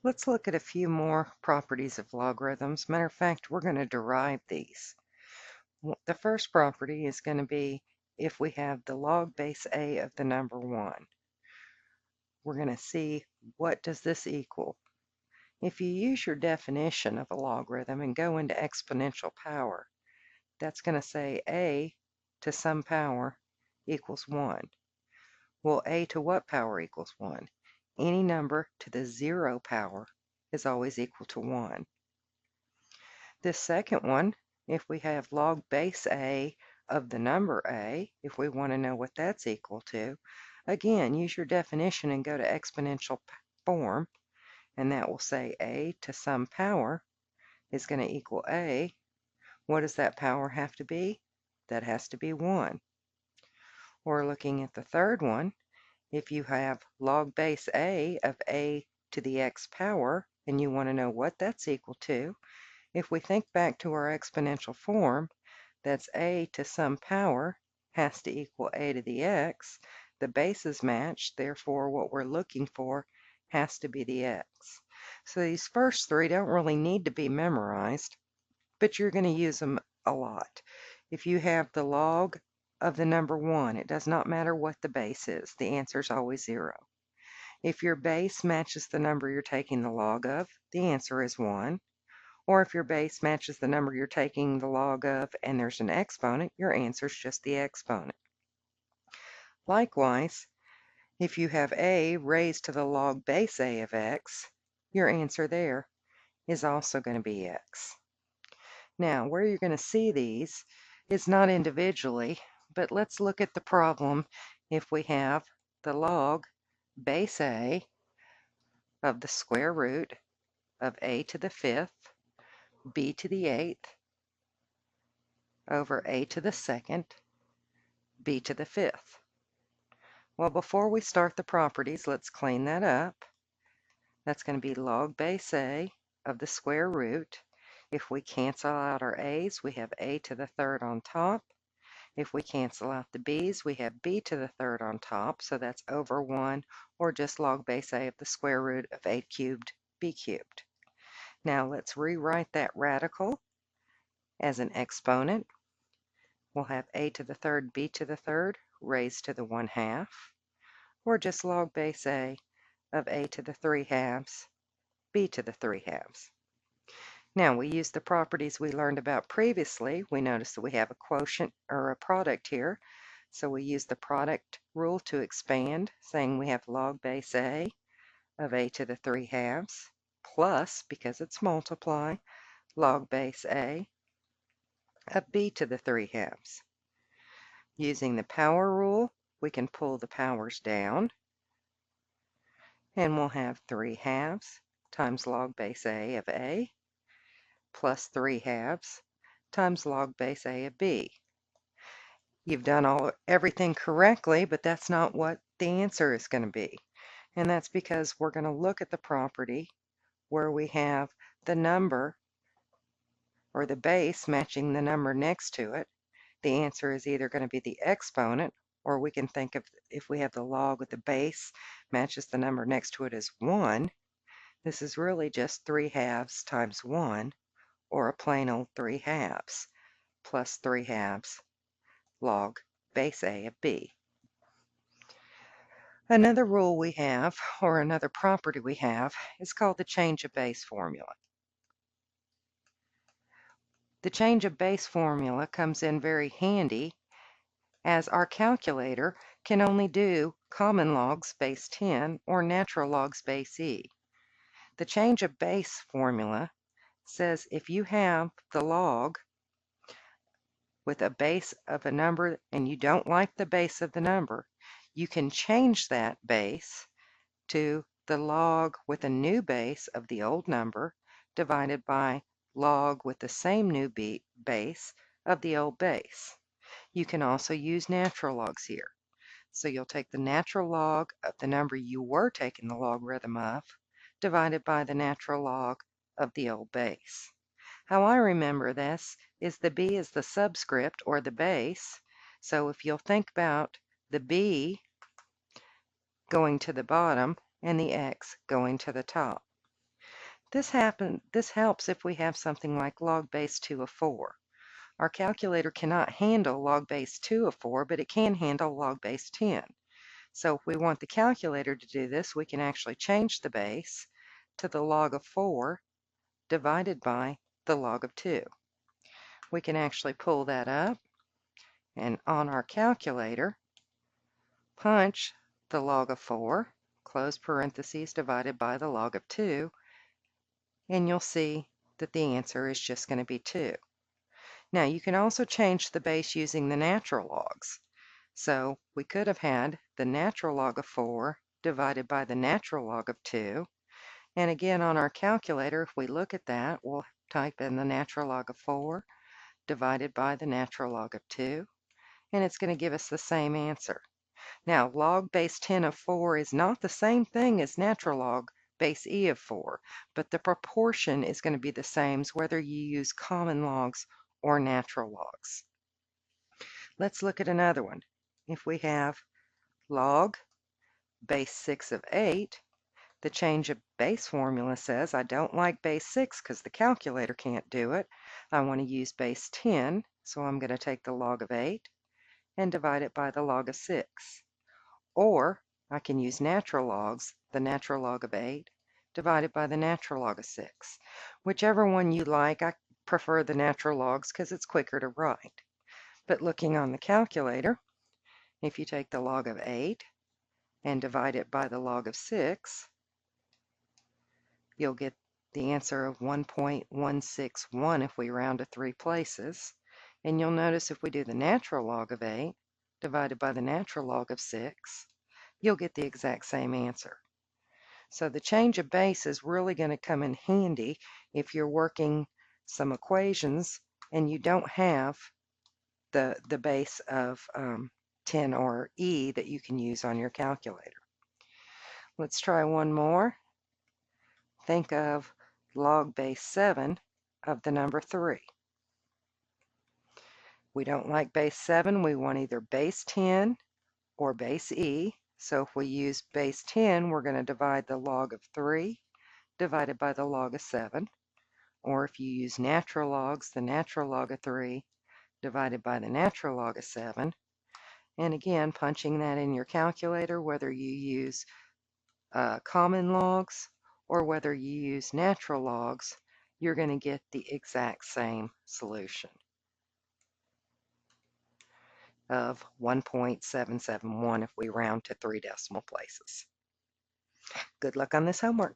Let's look at a few more properties of logarithms. Matter of fact, we're going to derive these. The first property is going to be if we have the log base a of the number 1. We're going to see what does this equal. If you use your definition of a logarithm and go into exponential power, that's going to say a to some power equals 1. Well, a to what power equals 1? Any number to the 0 power is always equal to 1. This second one, if we have log base a of the number a, if we want to know what that's equal to, again, use your definition and go to exponential form, and that will say a to some power is going to equal a. What does that power have to be? That has to be 1. Or looking at the third one, if you have log base a of a to the x power, and you want to know what that's equal to, if we think back to our exponential form, that's a to some power has to equal a to the x. The bases match, therefore what we're looking for has to be the x. So these first three don't really need to be memorized, but you're going to use them a lot. If you have the log of the number 1, it does not matter what the base is. The answer is always 0. If your base matches the number you're taking the log of, the answer is 1. Or if your base matches the number you're taking the log of and there's an exponent, your answer is just the exponent. Likewise, if you have a raised to the log base a of x, your answer there is also going to be x. Now, where you're going to see these is not individually, but let's look at the problem if we have the log base a of the square root of a to the 5th, b to the 8th, over a to the 2nd, b to the 5th. Well, before we start the properties, let's clean that up. That's going to be log base a of the square root. If we cancel out our a's, we have a to the 3rd on top. If we cancel out the b's, we have b to the 3rd on top, so that's over 1, or just log base a of the square root of a cubed b cubed. Now let's rewrite that radical as an exponent. We'll have a to the 3rd, b to the 3rd, raised to the 1/2, or just log base a of a to the 3/2, b to the 3/2. Now we use the properties we learned about previously. We notice that we have a quotient or a product here. So we use the product rule to expand, saying we have log base a of a to the 3/2 plus, because it's multiply, log base a of b to the 3/2. Using the power rule, we can pull the powers down, and we'll have 3/2 times log base a of a plus 3/2 times log base a of b. You've done everything correctly, but that's not what the answer is going to be. And that's because we're going to look at the property where we have the number or the base matching the number next to it. The answer is either going to be the exponent, or we can think of if we have the log with the base matches the number next to it as 1. This is really just 3/2 times 1, or a plain old 3/2 plus 3/2 log base a of b. Another rule we have, or another property we have, is called the change of base formula. The change of base formula comes in very handy, as our calculator can only do common logs base 10 or natural logs base e. The change of base formula says if you have the log with a base of a number and you don't like the base of the number, you can change that base to the log with a new base of the old number divided by log with the same new base of the old base. You can also use natural logs here. So you'll take the natural log of the number you were taking the logarithm of divided by the natural log of the old base. How I remember this is the b is the subscript or the base. So if you'll think about the b going to the bottom and the x going to the top. This helps if we have something like log base 2 of 4. Our calculator cannot handle log base 2 of 4, but it can handle log base 10. So if we want the calculator to do this, we can actually change the base to the log of 4 divided by the log of 2. We can actually pull that up, and on our calculator, punch the log of 4, close parentheses, divided by the log of 2, and you'll see that the answer is just going to be 2. Now you can also change the base using the natural logs. So we could have had the natural log of 4 divided by the natural log of 2. And again, on our calculator, if we look at that, we'll type in the natural log of 4 divided by the natural log of 2, and it's going to give us the same answer. Now, log base 10 of 4 is not the same thing as natural log base e of 4, but the proportion is going to be the same whether you use common logs or natural logs. Let's look at another one. If we have log base 6 of 8, the change of base formula says I don't like base 6 because the calculator can't do it. I want to use base 10, so I'm going to take the log of 8 and divide it by the log of 6. Or I can use natural logs, the natural log of 8 divided by the natural log of 6. Whichever one you like, I prefer the natural logs because it's quicker to write. But looking on the calculator, if you take the log of 8 and divide it by the log of 6, you'll get the answer of 1.161 if we round to 3 places. And you'll notice if we do the natural log of 8 divided by the natural log of 6, you'll get the exact same answer. So the change of base is really going to come in handy if you're working some equations and you don't have the base of 10 or e that you can use on your calculator. Let's try one more. Think of log base 7 of the number 3. We don't like base 7. We want either base 10 or base e. So if we use base 10, we're going to divide the log of 3 divided by the log of 7. Or if you use natural logs, the natural log of 3 divided by the natural log of 7. And again, punching that in your calculator, whether you use common logs or whether you use natural logs, you're going to get the exact same solution of 1.771 if we round to 3 decimal places. Good luck on this homework.